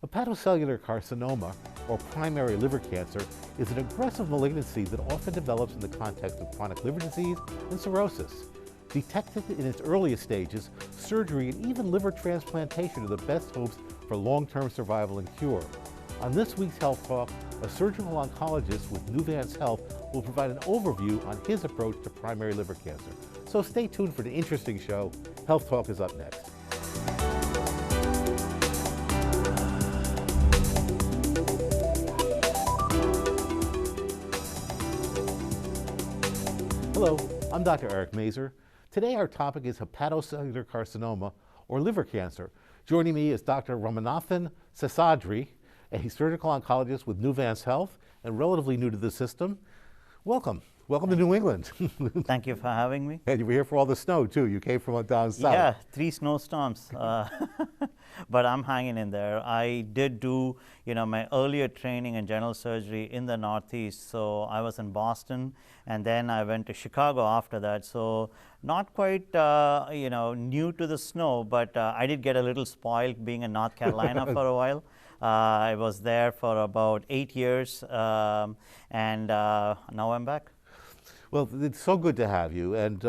Hepatocellular carcinoma, or primary liver cancer, is an aggressive malignancy that often develops in the context of chronic liver disease and cirrhosis. Detected in its earliest stages, surgery and even liver transplantation are the best hopes for long-term survival and cure. On this week's Health Talk, a surgical oncologist with Nuvance Health will provide an overview on his approach to primary liver cancer. So stay tuned for the interesting show. Health Talk is up next. Hello, I'm Dr. Eric Mazer. Today our topic is hepatocellular carcinoma, or liver cancer. Joining me is Dr. Ramanathan Seshadri, a surgical oncologist with Nuvance Health and relatively new to the system. Welcome. Welcome to New England. Thank you for having me. And you were here for all the snow, too. You came from down south. Yeah, 3 snowstorms, but I'm hanging in there. I did do, my earlier training in general surgery in the Northeast. So I was in Boston, and then I went to Chicago after that. So not quite, new to the snow, but I did get a little spoiled being in North Carolina for a while. I was there for about 8 years, and now I'm back. Well, it's so good to have you, and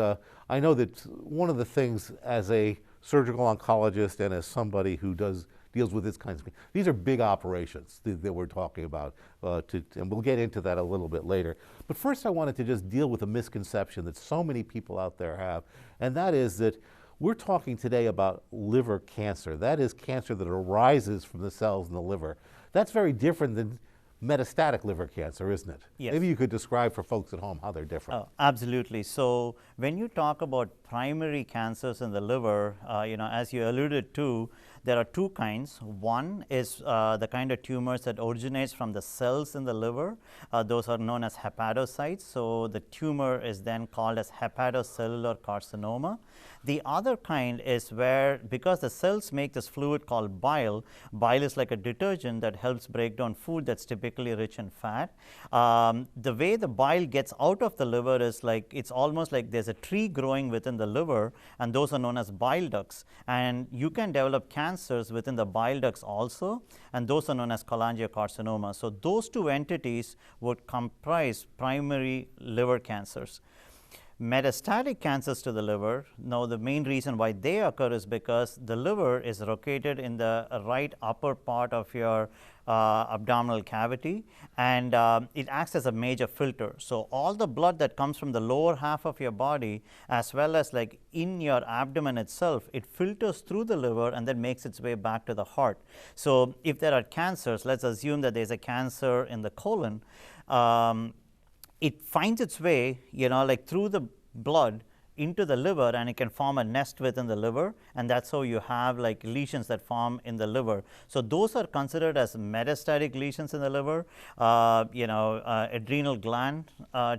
I know that one of the things as a surgical oncologist and as somebody who deals with this kinds of things, these are big operations that we're talking about, and we'll get into that a little bit later. But first I wanted to just deal with a misconception that so many people out there have, and that is that we're talking today about liver cancer. That is cancer that arises from the cells in the liver. That's very different than metastatic liver cancer, isn't it? Yes. Maybe you could describe for folks at home how they're different. Oh, absolutely. So when you talk about primary cancers in the liver, as you alluded to, there are 2 kinds. One is the kind of tumors that originates from the cells in the liver. Those are known as hepatocytes. So the tumor is then called as hepatocellular carcinoma. The other kind is where, because the cells make this fluid called bile, bile is like a detergent that helps break down food that's typically rich in fat. The way the bile gets out of the liver is it's almost like there's a tree growing within the liver, and those are known as bile ducts. And you can develop cancers within the bile ducts also, and those are known as cholangiocarcinoma. So those 2 entities would comprise primary liver cancers. Metastatic cancers to the liver, now the main reason why they occur is because the liver is located in the right upper part of your abdominal cavity, and it acts as a major filter. So all the blood that comes from the lower half of your body, as well as in your abdomen itself, it filters through the liver and then makes its way back to the heart. So if there are cancers, let's assume that there's a cancer in the colon, it finds its way, through the blood into the liver, and it can form a nest within the liver, and that's how you have lesions that form in the liver. So those are considered as metastatic lesions in the liver. Adrenal gland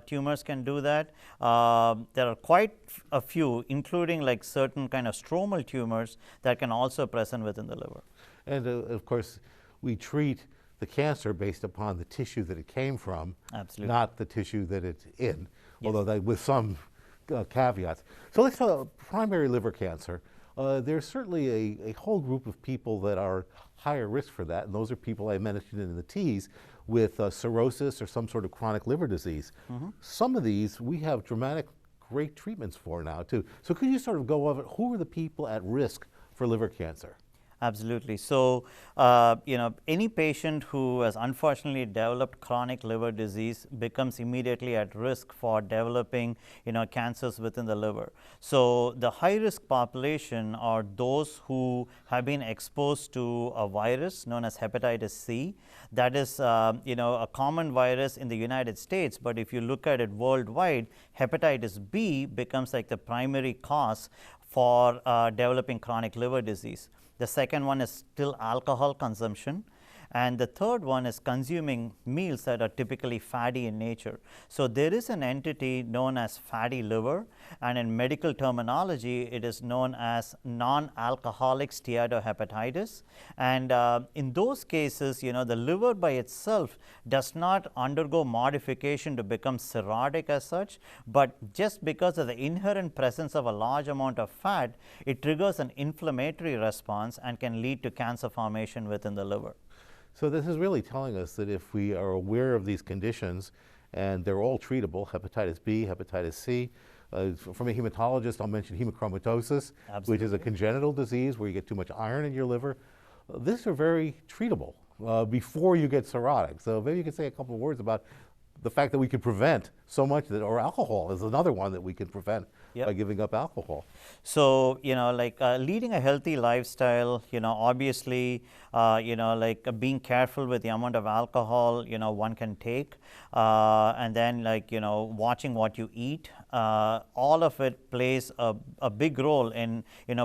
tumors can do that. There are quite a few, including certain kind of stromal tumors that can also present within the liver. And of course, we treat the cancer based upon the tissue that it came from, Absolutely. Not the tissue that it's in, Yes. although with some caveats. So let's talk about primary liver cancer. There's certainly a whole group of people that are higher risk for that, and those are people I mentioned in the T's with cirrhosis or some sort of chronic liver disease. Mm-hmm. Some of these we have great treatments for now too. So could you sort of go over who are the people at risk for liver cancer? Absolutely. So, any patient who has unfortunately developed chronic liver disease becomes immediately at risk for developing, cancers within the liver. So, the high-risk population are those who have been exposed to a virus known as hepatitis C. That is, a common virus in the United States, but if you look at it worldwide, hepatitis B becomes the primary cause for developing chronic liver disease. The second one is still alcohol consumption. And the third one is consuming meals that are typically fatty in nature. So there is an entity known as fatty liver, and in medical terminology, it is known as non-alcoholic steatohepatitis. And in those cases, the liver by itself does not undergo modification to become cirrhotic as such, but just because of the inherent presence of a large amount of fat, it triggers an inflammatory response and can lead to cancer formation within the liver. So this is really telling us that if we are aware of these conditions, and they're all treatable, hepatitis B, hepatitis C. From a hematologist, I'll mention hemochromatosis, which is a congenital disease where you get too much iron in your liver. These are very treatable before you get cirrhotic. So maybe you could say a couple of words about the fact that we can prevent so much that, or alcohol is another one that we can prevent by giving up alcohol. So, leading a healthy lifestyle, obviously, being careful with the amount of alcohol, one can take, and then watching what you eat, all of it plays a big role in,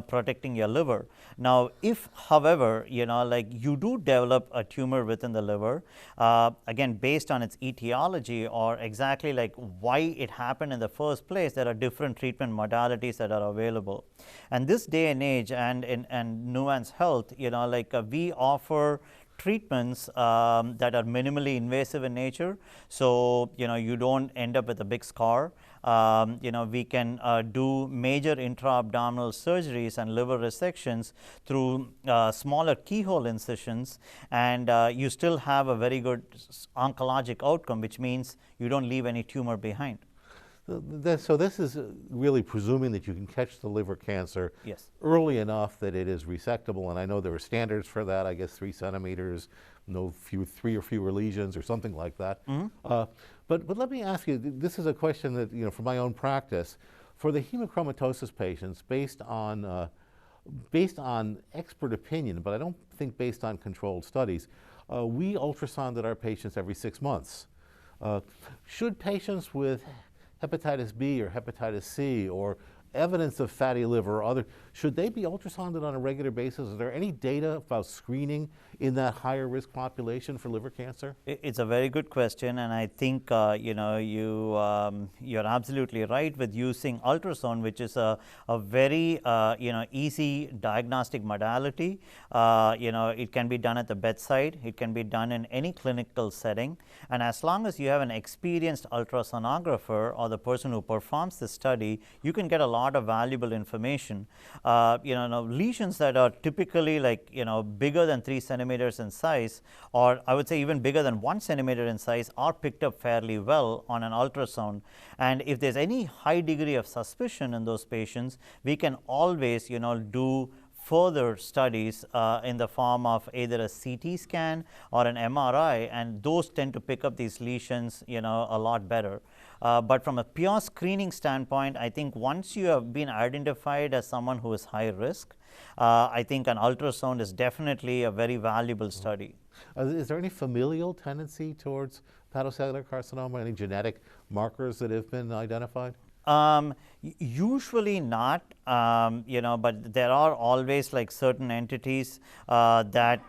protecting your liver. Now, if, however, you do develop a tumor within the liver, again, based on its etiology or exactly why it happened in the first place, there are different treatment modalities that are available. And this day and age, and Nuance Health, we offer treatments that are minimally invasive in nature, so you don't end up with a big scar. We can do major intra-abdominal surgeries and liver resections through smaller keyhole incisions, and you still have a very good oncologic outcome, which means you don't leave any tumor behind. So this is really presuming that you can catch the liver cancer early enough that it is resectable, and I know there are standards for that, I guess 3 centimeters, three or fewer lesions or something like that. But let me ask you, this is a question that, from my own practice, for the hemochromatosis patients, based on expert opinion, but I don't think based on controlled studies, we ultrasounded our patients every 6 months. Should patients with hepatitis B or hepatitis C or evidence of fatty liver or other, should they be ultrasounded on a regular basis? Is there any data about screening in that higher risk population for liver cancer? It's a very good question, and I think you're absolutely right with using ultrasound, which is a very easy diagnostic modality. It can be done at the bedside, it can be done in any clinical setting, and as long as you have an experienced ultrasonographer or the person who performs the study, you can get a lot of valuable information. Lesions that are typically bigger than 3 centimeters in size, or I would say even bigger than 1 centimeter in size, are picked up fairly well on an ultrasound. And if there's any high degree of suspicion in those patients, we can always do further studies in the form of either a CT scan or an MRI, and those tend to pick up these lesions a lot better. But from a pure screening standpoint, I think once you have been identified as someone who is high risk, I think an ultrasound is definitely a very valuable study. Is there any familial tendency towards hepatocellular carcinoma, any genetic markers that have been identified? Usually not, but there are always certain entities that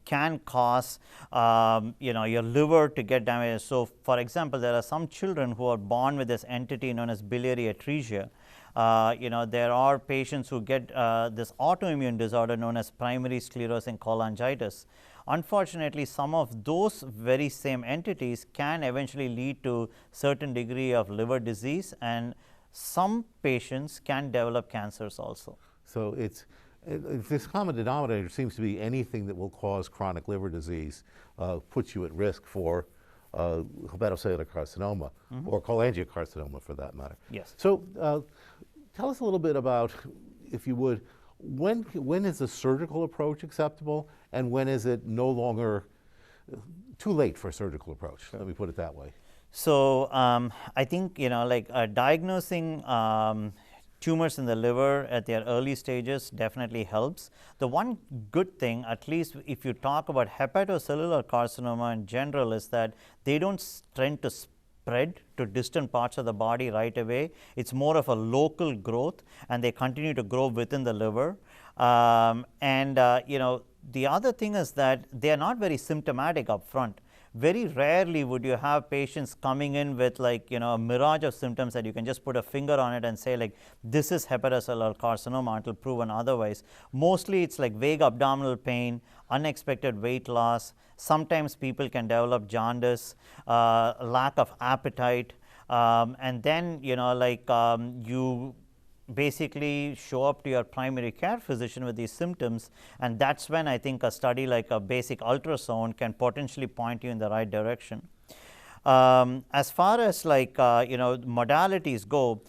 can cause your liver to get damaged. So, for example, there are some children who are born with this entity known as biliary atresia. There are patients who get this autoimmune disorder known as primary sclerosing cholangitis. Unfortunately, some of those very same entities can eventually lead to certain degree of liver disease, and some patients can develop cancers also. So this common denominator seems to be anything that will cause chronic liver disease puts you at risk for hepatocellular carcinoma or cholangiocarcinoma for that matter. Yes. So tell us a little bit about, if you would, when is the surgical approach acceptable, and when is it no longer too late for a surgical approach? Let me put it that way. So I think diagnosing tumors in the liver at their early stages definitely helps. The one good thing, at least if you talk about hepatocellular carcinoma in general, is that they don't tend to spread to distant parts of the body right away. It's more of a local growth, and they continue to grow within the liver. The other thing is that they are not very symptomatic up front. Very rarely would you have patients coming in with a mirage of symptoms that you can just put a finger on it and say this is hepatocellular carcinoma until proven otherwise. Mostly it's vague abdominal pain, unexpected weight loss. Sometimes people can develop jaundice, lack of appetite, and then you basically show up to your primary care physician with these symptoms, and that's when I think a study like a basic ultrasound can potentially point you in the right direction. As far as like modalities go,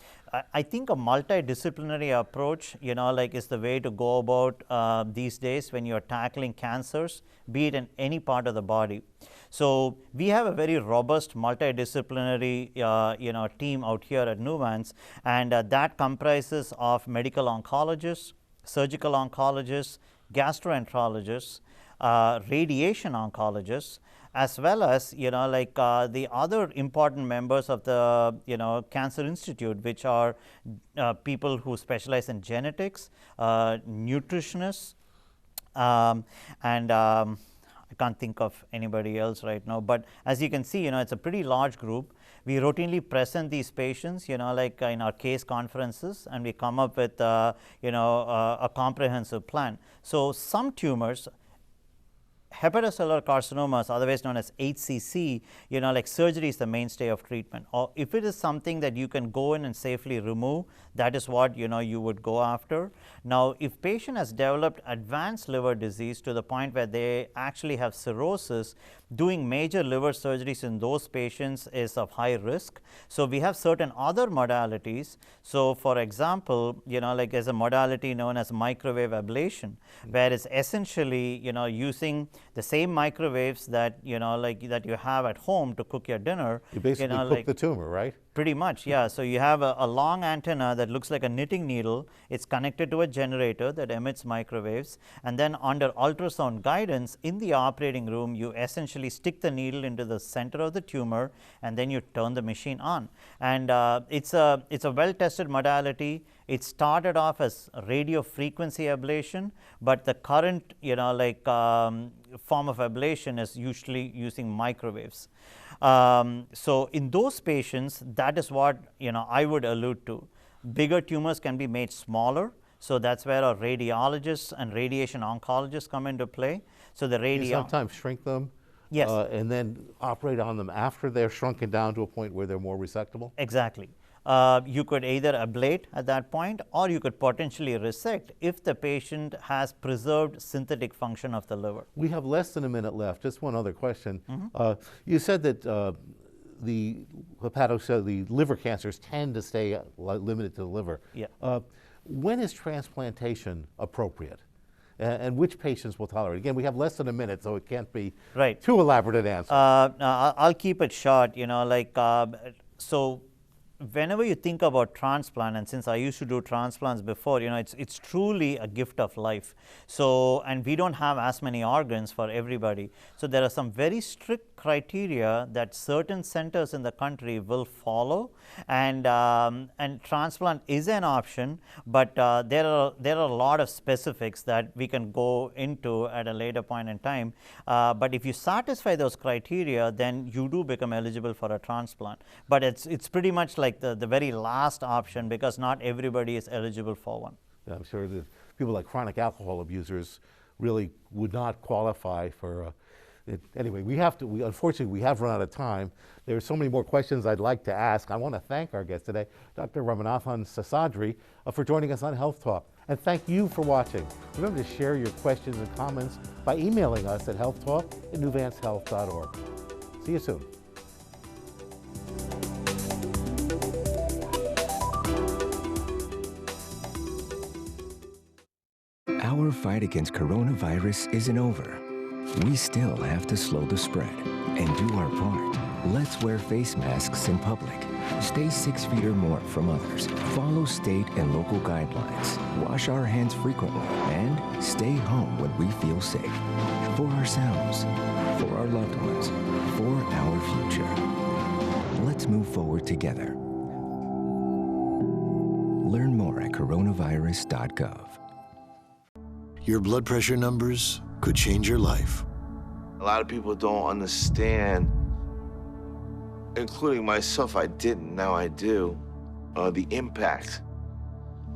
I think a multidisciplinary approach, is the way to go about these days when you're tackling cancers, be it in any part of the body. So we have a very robust multidisciplinary team out here at Nuance, and that comprises of medical oncologists, surgical oncologists, gastroenterologists, radiation oncologists, as well as the other important members of the Cancer Institute, which are people who specialize in genetics, nutritionists, and I can't think of anybody else right now. But as you can see, it's a pretty large group. We routinely present these patients, in our case conferences, and we come up with a comprehensive plan. So some tumors, hepatocellular carcinomas, otherwise known as HCC, surgery is the mainstay of treatment. Or if it is something that you can go in and safely remove, that is what you would go after. Now, if patient has developed advanced liver disease to the point where they actually have cirrhosis, doing major liver surgeries in those patients is of high risk. So we have certain other modalities. So for example, there's a modality known as microwave ablation, where it's essentially using the same microwaves that that you have at home to cook your dinner. You basically cook the tumor, right? Pretty much, yeah. So you have a long antenna that looks like a knitting needle. It's connected to a generator that emits microwaves, and then under ultrasound guidance in the operating room, you essentially stick the needle into the center of the tumor, and then you turn the machine on. And it's a well-tested modality. It started off as radio frequency ablation, but the current form of ablation is usually using microwaves. So in those patients, that is what I would allude to. Bigger tumors can be made smaller, so that's where our radiologists and radiation oncologists come into play. So the You sometimes shrink them, yes, and then operate on them after they're shrunken down to a point where they're more resectable? Exactly. You could either ablate at that point, or you could potentially resect if the patient has preserved synthetic function of the liver. We have less than a minute left. Just one other question. You said that the liver cancers tend to stay limited to the liver. Yeah. When is transplantation appropriate? And which patients will tolerate it? Again, we have less than a minute, so it can't be too elaborate an answer. I'll keep it short. So whenever you think about transplant, and since I used to do transplants before, it's truly a gift of life. So, and we don't have as many organs for everybody. So there are some very strict criteria that certain centers in the country will follow, and transplant is an option, but there are a lot of specifics that we can go into at a later point in time. But if you satisfy those criteria, then you do become eligible for a transplant. But it's pretty much like the very last option, because not everybody is eligible for one. Yeah, I'm sure that people like chronic alcohol abusers really would not qualify for it. Anyway, unfortunately, we have run out of time. There are so many more questions I'd like to ask. I want to thank our guest today, Dr. Ramanathan Seshadri, for joining us on Health Talk. And thank you for watching. Remember to share your questions and comments by emailing us at healthtalk@nuvancehealth.org. See you soon. Our fight against coronavirus isn't over. We still have to slow the spread and do our part. Let's wear face masks in public. Stay 6 feet or more from others. Follow state and local guidelines. Wash our hands frequently and stay home when we feel safe. For ourselves, for our loved ones, for our future. Let's move forward together. Learn more at coronavirus.gov. Your blood pressure numbers could change your life. A lot of people don't understand, including myself, I didn't, now I do, the impact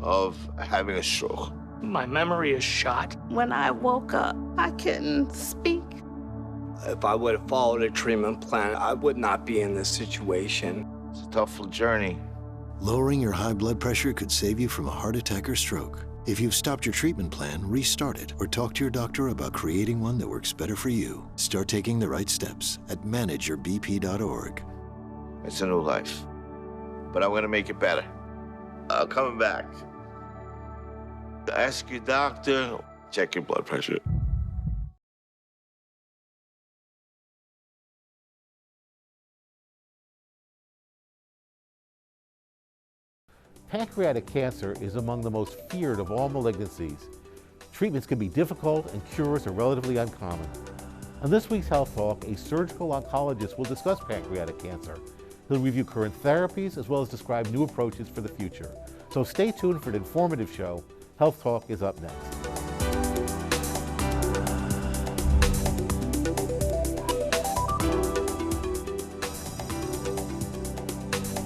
of having a stroke. My memory is shot. When I woke up, I couldn't speak. If I would have followed a treatment plan, I would not be in this situation. It's a tough journey, Lowering your high blood pressure could save you from a heart attack or stroke. If you've stopped your treatment plan, restart it or talk to your doctor about creating one that works better for you. Start taking the right steps at manageyourbp.org. It's a new life, but I'm gonna make it better. Coming back. Ask your doctor, check your blood pressure. Pancreatic cancer is among the most feared of all malignancies. Treatments can be difficult and cures are relatively uncommon. On this week's Health Talk, a surgical oncologist will discuss pancreatic cancer. He'll review current therapies as well as describe new approaches for the future. So stay tuned for an informative show. Health Talk is up next.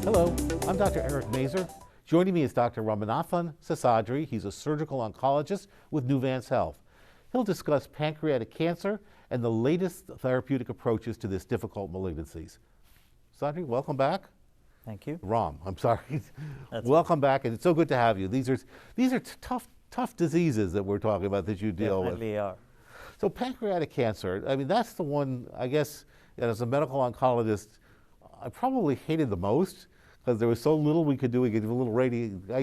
Hello, I'm Dr. Eric Mazer. Joining me is Dr. Ramanathan Seshadri. He's a surgical oncologist with Nuvance Health. He'll discuss pancreatic cancer and the latest therapeutic approaches to this difficult malignancies. Seshadri, welcome back. Thank you. Ram, I'm sorry. Welcome back, and it's so good to have you. These are tough diseases that we're talking about that you deal with. Definitely are. So pancreatic cancer, I mean, that's the one, I guess, as a medical oncologist, I probably hated the most, because there was so little we could do. We could give a little we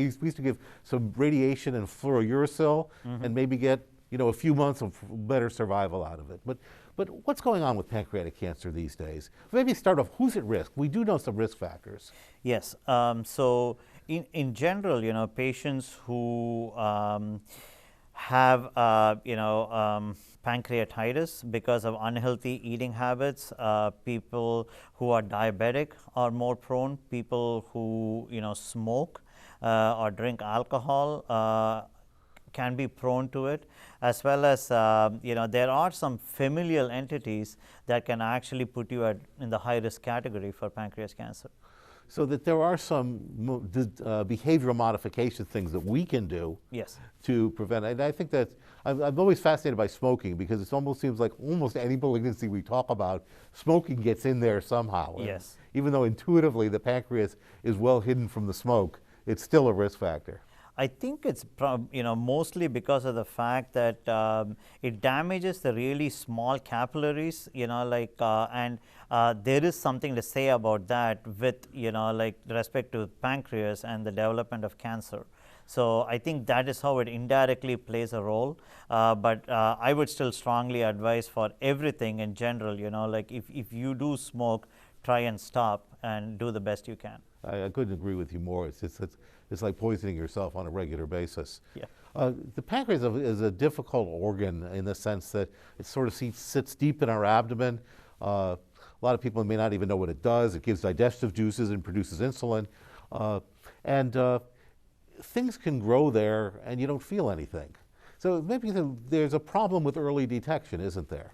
used to give some radiation and fluorouracil, and maybe get a few months of better survival out of it. But what's going on with pancreatic cancer these days? Maybe start off. Who's at risk? We do know some risk factors. Yes. So in general, patients who have pancreatitis because of unhealthy eating habits, people who are diabetic are more prone, people who smoke or drink alcohol can be prone to it, as well as there are some familial entities that can actually put you in the high risk category for pancreas cancer. So that there are some behavioral modification things that we can do to prevent it. And I think that I'm always fascinated by smoking, because it almost seems like almost any malignancy we talk about, smoking gets in there somehow. Yes. And even though intuitively the pancreas is well hidden from the smoke, it's still a risk factor. I think it's mostly because of the fact that it damages the really small capillaries, and there is something to say about that with respect to pancreas and the development of cancer. So I think that is how it indirectly plays a role. But I would still strongly advise for everything in general, if you do smoke, try and stop and do the best you can. I couldn't agree with you more. It's like poisoning yourself on a regular basis. Yeah. The pancreas is a difficult organ in the sense that it sort of sits deep in our abdomen. A lot of people may not even know what it does. It gives digestive juices and produces insulin. Things can grow there and you don't feel anything. So maybe there's a problem with early detection, isn't there?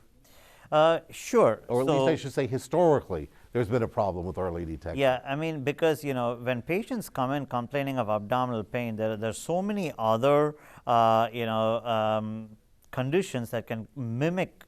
Sure. Or at least I should say historically, there's been a problem with early detection. Yeah, I mean, because when patients come in complaining of abdominal pain, there's so many other conditions that can mimic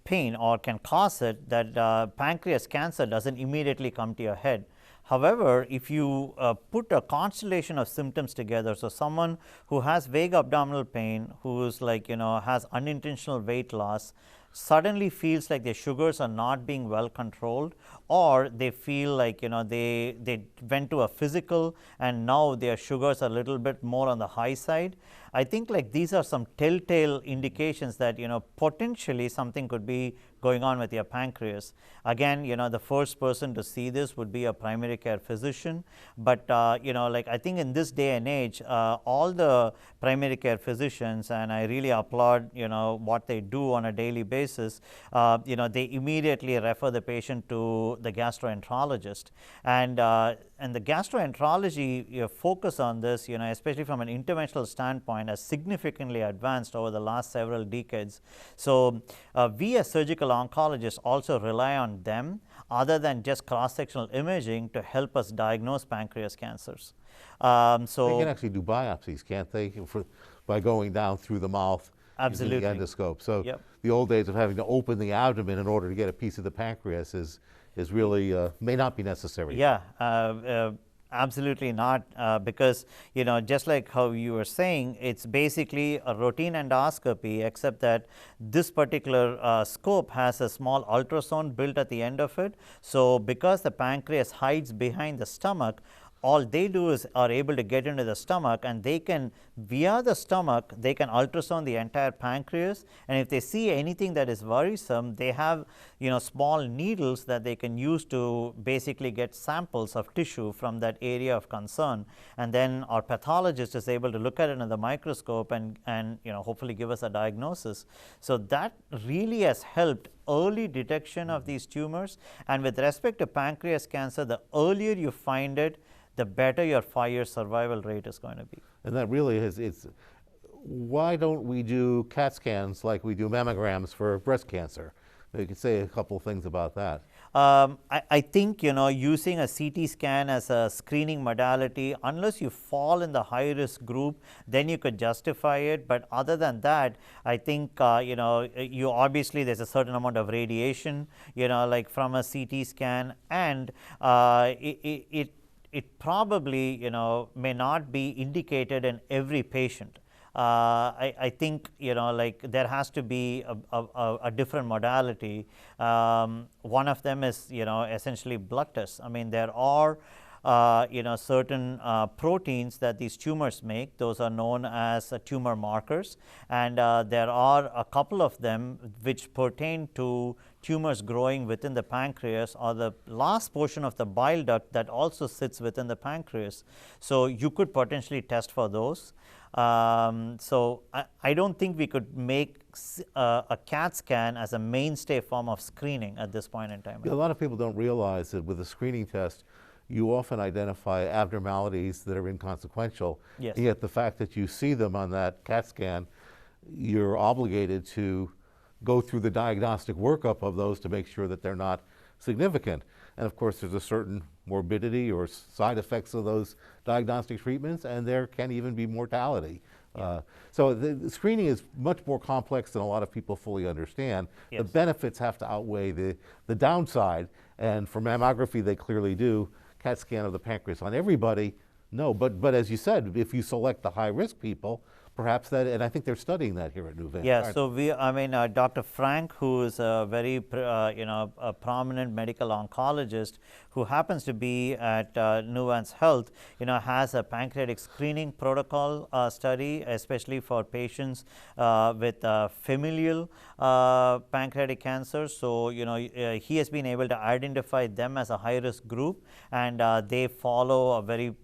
pain or can cause it, that pancreas cancer doesn't immediately come to your head. However, if you put a constellation of symptoms together, so someone who has vague abdominal pain, who's has unintentional weight loss, suddenly feels like their sugars are not being well controlled, or they feel like they went to a physical and now their sugars are a little bit more on the high side. I think these are some telltale indications that potentially something could be going on with your pancreas. Again, the first person to see this would be a primary care physician, but I think in this day and age, all the primary care physicians, and I really applaud what they do on a daily basis, they immediately refer the patient to the gastroenterologist, and the gastroenterology focus on this, especially from an interventional standpoint, has significantly advanced over the last several decades. So we as surgical oncologists also rely on them, other than just cross-sectional imaging, to help us diagnose pancreas cancers. So they can actually do biopsies, can't they, by going down through the mouth? Absolutely. Using the endoscope. So the old days of having to open the abdomen in order to get a piece of the pancreas is is really may not be necessary. Yeah, absolutely not, because just like how you were saying, it's basically a routine endoscopy, except that this particular scope has a small ultrasound built at the end of it. So because the pancreas hides behind the stomach, all they do is are able to get into the stomach, and they can, via the stomach, they can ultrasound the entire pancreas, and if they see anything that is worrisome, they have small needles that they can use to basically get samples of tissue from that area of concern, and then our pathologist is able to look at it under the microscope and hopefully give us a diagnosis. So that really has helped early detection of these tumors. And with respect to pancreas cancer, the earlier you find it, the better your 5-year survival rate is going to be. And that really is, why don't we do CAT scans like we do mammograms for breast cancer? You could say a couple of things about that. I think using a CT scan as a screening modality, unless you fall in the high risk group, then you could justify it. But other than that, I think you obviously there's a certain amount of radiation like from a CT scan, and it probably may not be indicated in every patient. I think like there has to be a different modality. One of them is essentially blood tests. I mean, there are certain proteins that these tumors make. Those are known as tumor markers, and there are a couple of them which pertain to tumors growing within the pancreas, or the last portion of the bile duct that also sits within the pancreas. So you could potentially test for those. So I don't think we could make a CAT scan as a mainstay form of screening at this point in time. Yeah, a lot of people don't realize that with a screening test, you often identify abnormalities that are inconsequential. Yes. Yet the fact that you see them on that CAT scan, you're obligated to go through the diagnostic workup of those to make sure that they're not significant. And of course, there's a certain morbidity or side effects of those diagnostic treatments, and there can even be mortality. Yeah. So the screening is much more complex than a lot of people fully understand. Yes. The benefits have to outweigh the downside, and for mammography, they clearly do. CAT scan of the pancreas on everybody, no. But as you said, if you select the high-risk people, perhaps that, and I think they're studying that here at New Vent. Yeah, so Dr. Frank, who is a very a prominent medical oncologist who happens to be at Nuance Health, has a pancreatic screening protocol study, especially for patients with familial pancreatic cancer. So he has been able to identify them as a high-risk group, and they follow a very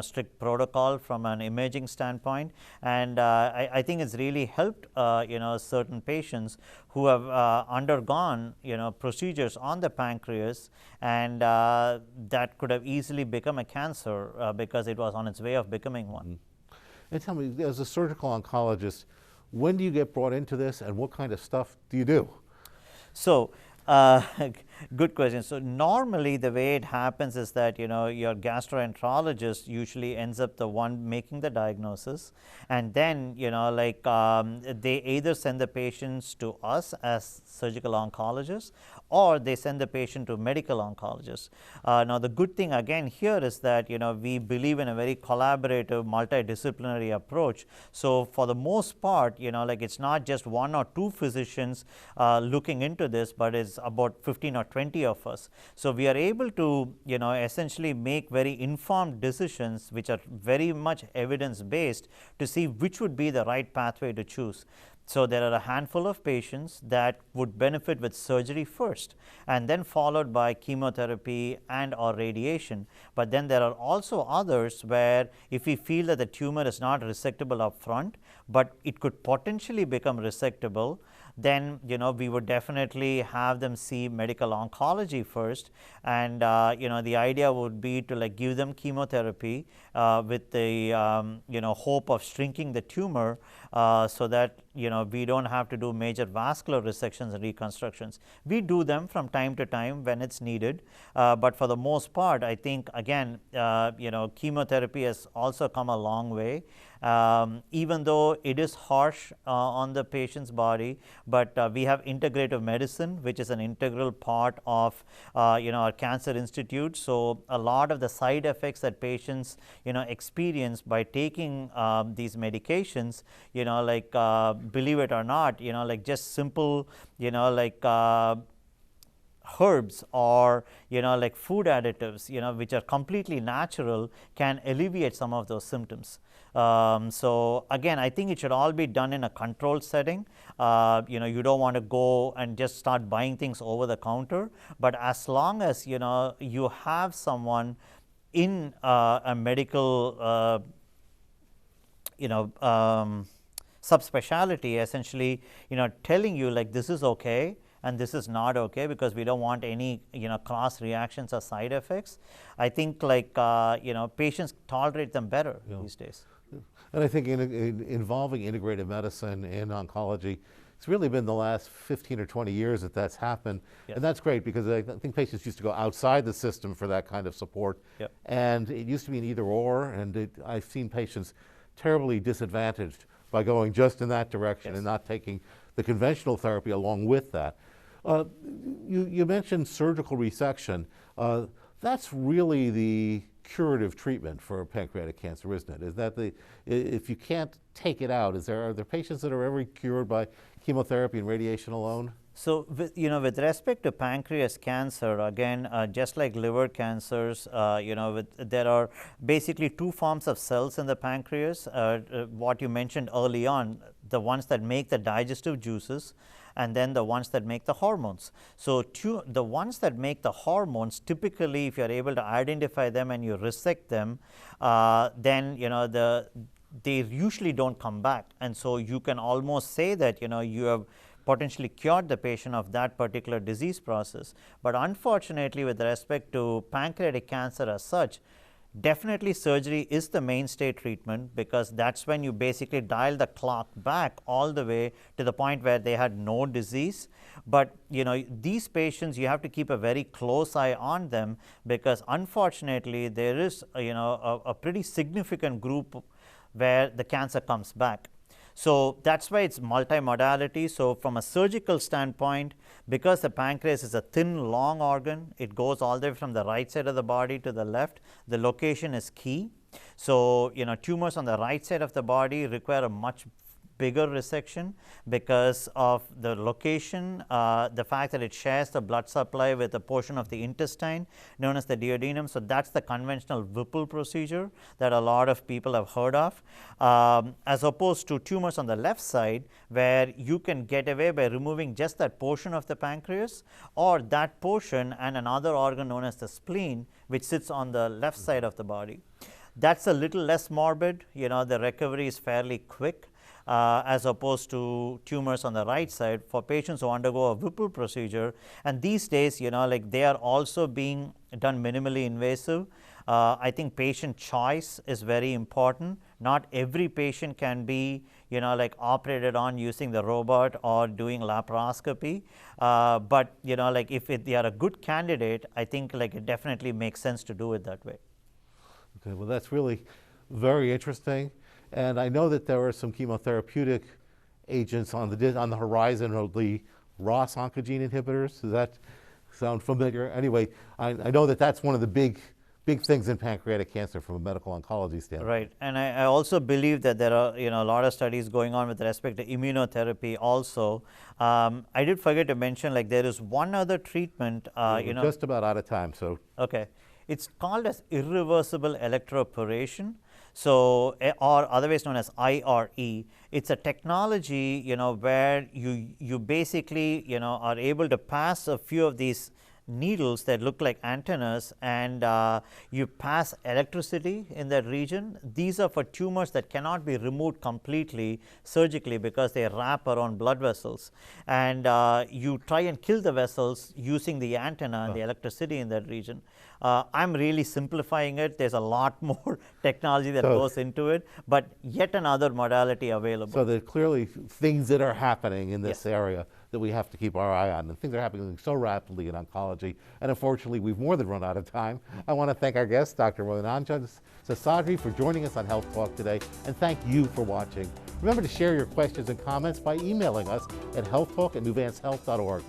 strict protocol from an imaging standpoint. And I think it's really helped certain patients who have undergone procedures on the pancreas, and that could have easily become a cancer because it was on its way of becoming one. Mm-hmm. And tell me, as a surgical oncologist, when do you get brought into this, and what kind of stuff do you do? So good question. So normally the way it happens is that your gastroenterologist usually ends up the one making the diagnosis, and then they either send the patients to us as surgical oncologists, or they send the patient to medical oncologists. Now the good thing again here is that we believe in a very collaborative multidisciplinary approach. So for the most part it's not just 1 or 2 physicians looking into this, but it's about 15 or 20 of us. So we are able to essentially make very informed decisions which are very much evidence based to see which would be the right pathway to choose. So there are a handful of patients that would benefit with surgery first, and then followed by chemotherapy and or radiation. But then there are also others where if we feel that the tumor is not resectable up front, but it could potentially become resectable, then we would definitely have them see medical oncology first, and the idea would be to give them chemotherapy with the hope of shrinking the tumor so that we don't have to do major vascular resections and reconstructions. We do them from time to time when it's needed, but for the most part, I think again, chemotherapy has also come a long way. Even though it is harsh on the patient's body, but we have integrative medicine, which is an integral part of our Cancer Institute. So a lot of the side effects that patients experience by taking these medications, believe it or not, just simple herbs or food additives which are completely natural can alleviate some of those symptoms. So again, I think it should all be done in a controlled setting. You don't want to go and just start buying things over the counter, but as long as you have someone in a medical subspecialty essentially telling you like this is okay and this is not okay, because we don't want any cross reactions or side effects. I think patients tolerate them better these days. And I think involving integrative medicine in oncology, it's really been the last 15 or 20 years that that's happened. Yes. And that's great, because I think patients used to go outside the system for that kind of support. Yep. And it used to be an either or, and I've seen patients terribly disadvantaged by going just in that direction. Yes. And not taking the conventional therapy along with that. You mentioned surgical resection. That's really the curative treatment for pancreatic cancer, isn't it? Is that if you can't take it out, are there patients that are ever cured by chemotherapy and radiation alone? So, with respect to pancreas cancer, again, just like liver cancers, there are basically two forms of cells in the pancreas. What you mentioned early on, the ones that make the digestive juices, and then the ones that make the hormones. So the ones that make the hormones, typically if you are able to identify them and you resect them, then they usually don't come back. And so you can almost say that you have potentially cured the patient of that particular disease process. But unfortunately, with respect to pancreatic cancer as such, definitely surgery is the mainstay treatment, because that's when you basically dial the clock back all the way to the point where they had no disease. But these patients, you have to keep a very close eye on them, because unfortunately there is a pretty significant group where the cancer comes back. So that's why it's multimodality. So from a surgical standpoint, because the pancreas is a thin, long organ, it goes all the way from the right side of the body to the left. The location is key. So tumors on the right side of the body require a much bigger resection because of the location, the fact that it shares the blood supply with a portion of the intestine known as the duodenum. So that's the conventional Whipple procedure that a lot of people have heard of, as opposed to tumors on the left side, where you can get away by removing just that portion of the pancreas, or that portion and another organ known as the spleen, which sits on the left side of the body. That's a little less morbid. The recovery is fairly quick. As opposed to tumors on the right side for patients who undergo a Whipple procedure. And these days, they are also being done minimally invasive. I think patient choice is very important. Not every patient can be, operated on using the robot or doing laparoscopy. But, if they are a good candidate, I think it definitely makes sense to do it that way. Okay, well, that's really very interesting. And I know that there are some chemotherapeutic agents on the horizon, of the ROS oncogene inhibitors. Does that sound familiar? Anyway, I know that that's one of the big things in pancreatic cancer from a medical oncology standpoint. Right, and I also believe that there are a lot of studies going on with respect to immunotherapy also. I did forget to mention there is one other treatment. We're just about out of time, so. Okay, it's called as irreversible electroporation. So, or otherwise known as IRE. It's a technology, where you basically, are able to pass a few of these needles that look like antennas, and you pass electricity in that region. These are for tumors that cannot be removed completely surgically because they wrap around blood vessels, and you try and kill the vessels using the antenna and the electricity in that region. I'm really simplifying it. There's a lot more technology that goes into it, but yet another modality available. So there are clearly things that are happening in this Yes. area that we have to keep our eye on, and things are happening so rapidly in oncology, and unfortunately we've more than run out of time. I want to thank our guest, Dr. Ramanathan Seshadri, for joining us on Health Talk today, and thank you for watching. Remember to share your questions and comments by emailing us at healthtalk@nuvancehealth.org.